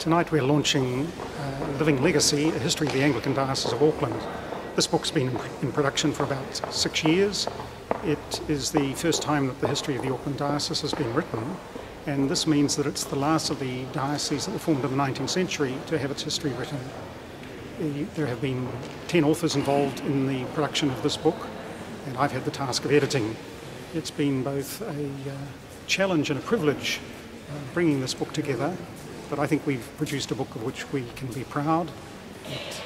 Tonight we're launching Living Legacy, A History of the Anglican Diocese of Auckland. This book's been in production for about 6 years. It is the first time that the history of the Auckland Diocese has been written, and this means that it's the last of the dioceses that were formed in the 19th century to have its history written. There have been 10 authors involved in the production of this book, and I've had the task of editing. It's been both a challenge and a privilege bringing this book together, but I think we've produced a book of which we can be proud. It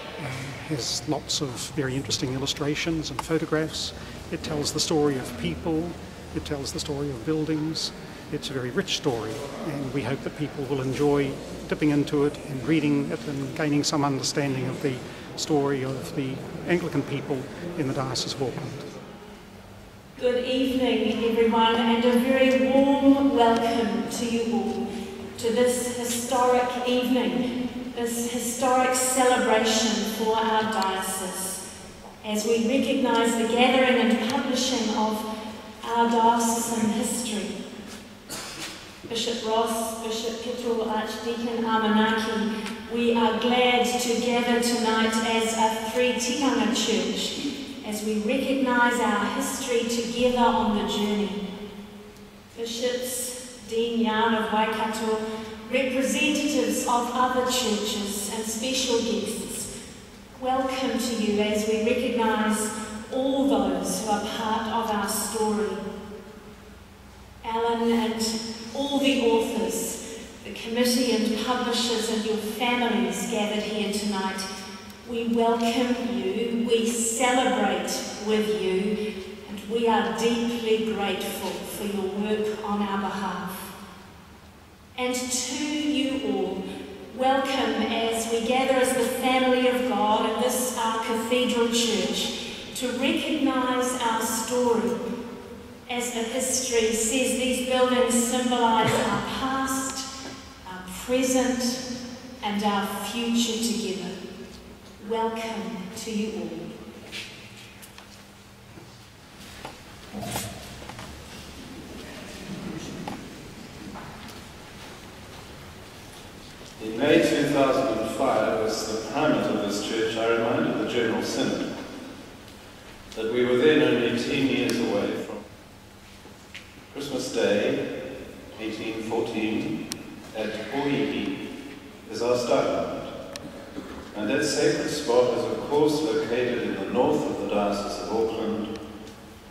has lots of very interesting illustrations and photographs. It tells the story of people, it tells the story of buildings. It's a very rich story, and we hope that people will enjoy dipping into it and reading it and gaining some understanding of the story of the Anglican people in the Diocese of Auckland. Good evening, everyone, and a very warm welcome to you all to this historic evening, this historic celebration for our diocese, as we recognise the gathering and publishing of our diocesan history. Bishop Ross, Bishop Cathedral, Archdeacon Amanaki, we are glad to gather tonight as a Three Tikanga Church, as we recognise our history together on the journey. Bishops, Dean Yarn of Waikato, representatives of other churches and special guests, welcome to you as we recognise all those who are part of our story. Alan and all the authors, the committee and publishers and your families gathered here tonight, we welcome you, we celebrate with you, and we are deeply grateful for your work on our behalf. And to you all, welcome as we gather as the family of God in this our Cathedral Church to recognise our story. As the history says, these buildings symbolise our past, our present, and our future together. Welcome to you all. In May 2005, as the primate of this church, I reminded the General Synod that we were then only 10 years away from Christmas Day, 1814, at Oihi is our starting point. And that sacred spot is of course located in the north of the Diocese of Auckland,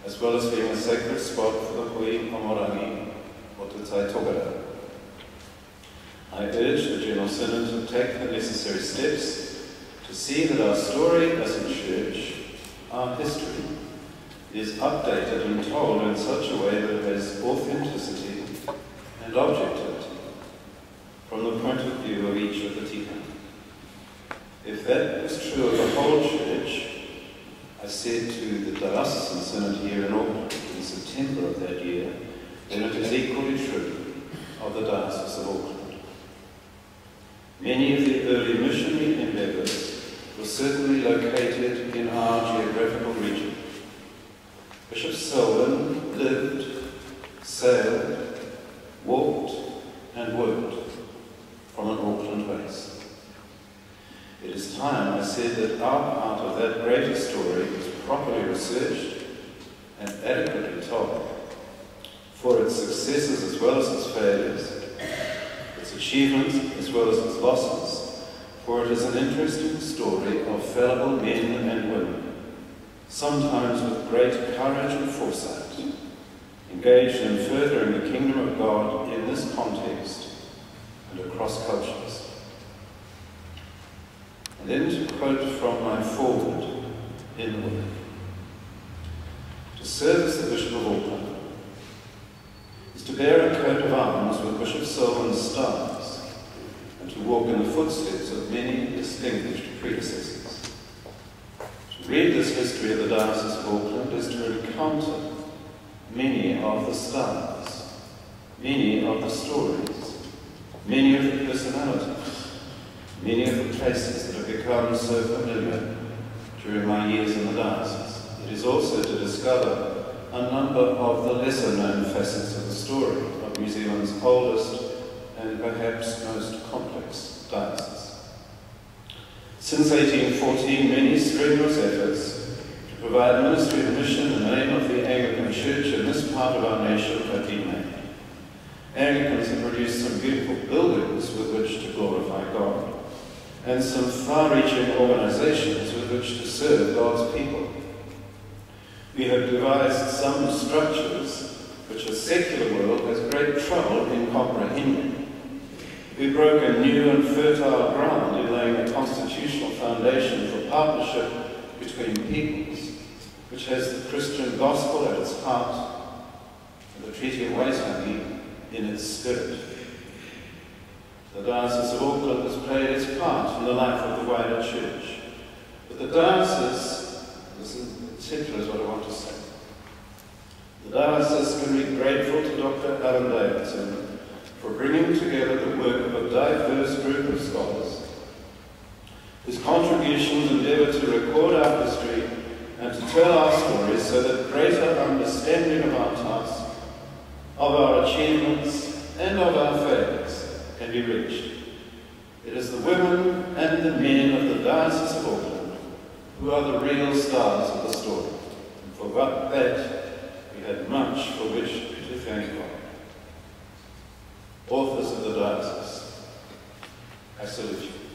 as well as being a sacred spot for the Hui Pomorangi, or Te Tai Tokara. I urge the General Synod to take the necessary steps to see that our story as a church, our history, is updated and told in such a way that it has authenticity and objectivity from the point of view of each of the tikanga. If that is true of the whole church, I said to the Diocesan Synod here in Auckland in September of that year, then it is equally true of the Diocese of Auckland. Many of the early missionary endeavours were certainly located in our geographical region. Bishop Selwyn lived, sailed, walked and worked from an Auckland base. It is time, I said, that our part of that greater story is properly researched and adequately told, for its successes as well as its failures, its achievements as well as its losses, for it is an interesting story of fallible men and women, sometimes with great courage and foresight, engaged in furthering the kingdom of God in this context and across cultures. And then to quote from my foreword in the book: to serve as the Bishop of Auckland is to bear a coat of arms with Bishop Selwyn's stars and to walk in the footsteps of many distinguished predecessors. To read this history of the Diocese of Auckland is to encounter many of the stars, many of the stories, many of the personalities, many of the places that have become so familiar during my years in the diocese. It is also to discover a number of the lesser-known facets of the story of New Zealand's oldest and perhaps most complex Diocese. Since 1814, many strenuous efforts to provide ministry and mission in the name of the Anglican Church in this part of our nation have been made. Anglicans have produced some beautiful buildings with which to glorify God, and some far-reaching organizations with which to serve God's people. We have devised some structures which the secular world has great trouble in comprehending. We broke a new and fertile ground in laying a constitutional foundation for partnership between peoples, which has the Christian gospel at its heart and the Treaty of Waitangi in its spirit. The Diocese of Auckland has played its part in the life of the wider church. But the Diocese, this in particular is what I want to say, the Diocese can be grateful to Dr. Alan Davidson for bringing together the work of a diverse group of scholars whose contributions endeavour to record our history and to tell our stories so that greater understanding of our task, of our achievements, and of our failures can be reached. It is the women and the men of the Diocese of Auckland who are the real stars of the story. And for that, we had much for which to thank God. Authors of the Diocese, I salute you.